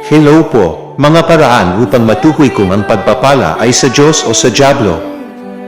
Hello po, mga paraan upang matukoy kung ang pagpapala ay sa Diyos o sa dyablo.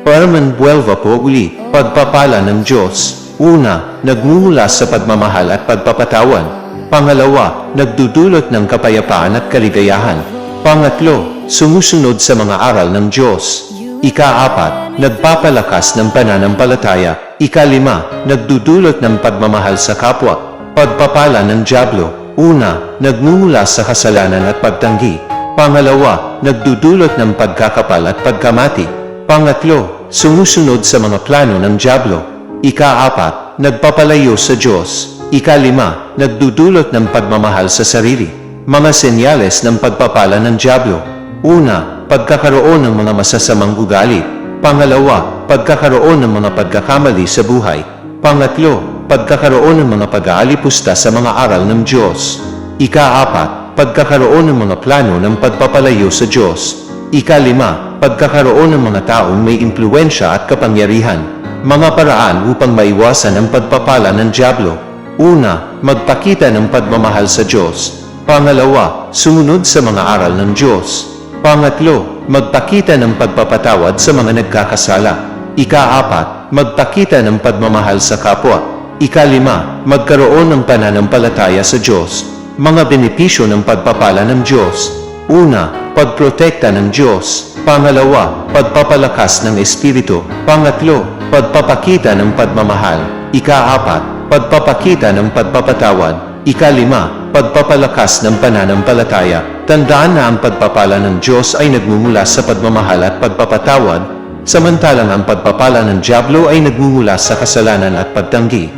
Parman buwelva po uli, pagpapala ng Diyos. Una, nagmumula sa pagmamahal at pagpapatawan. Pangalawa, nagdudulot ng kapayapaan at kaligayahan. Pangatlo, sumusunod sa mga aral ng Diyos. Ika-apat, nagpapalakas ng pananampalataya. Ika-lima, nagdudulot ng pagmamahal sa kapwa. Pagpapala ng dyablo. Una, nagmumula sa kasalanan at pagtanggi. Pangalawa, nagdudulot ng pagkakapal at pagkamati. Pangatlo, sumusunod sa mga plano ng dyablo. Ika-apat, nagpapalayo sa Diyos. Ika-lima, nagdudulot ng pagmamahal sa sarili. Mga senyales ng pagpapala ng dyablo. Una, pagkakaroon ng mga masasamang ugali. Pangalawa, pagkakaroon ng mga pagkakamali sa buhay. Pangatlo, pagkakaroon ng mga pag-aalipusta sa mga aral ng Diyos. Ika-apat, pagkakaroon ng mga plano ng pagpapalayo sa Diyos. Ika-lima, pagkakaroon ng mga taong may impluwensya at kapangyarihan. Mga paraan upang maiwasan ang pagpapala ng dyablo. Una, magpakita ng pagmamahal sa Diyos. Pangalawa, sumunod sa mga aral ng Diyos. Pangatlo, magpakita ng pagpapatawad sa mga nagkakasala. Ika-apat, magpakita ng pagmamahal sa kapwa. Ika-lima, magkaroon ng pananampalataya sa Diyos. Mga benepisyo ng pagpapala ng Diyos. Una, pagprotekta ng Diyos. Pangalawa, pagpapalakas ng Espiritu. Pangatlo, pagpapakita ng pagmamahal. Ika-apat, pagpapakita ng pagpapatawad. Ika-lima, pagpapalakas ng pananampalataya. Tandaan na ang pagpapala ng Diyos ay nagmumula sa pagmamahal at pagpapatawad, samantalang ang pagpapala ng dyablo ay nagmumula sa kasalanan at pagtanggi.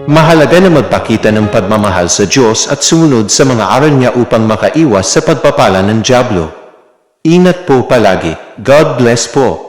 Mahalaga na magpakita ng pagmamahal sa Diyos at sumunod sa mga aral niya upang makaiwas sa pagpapala ng dyablo. Ingat po palagi. God bless po.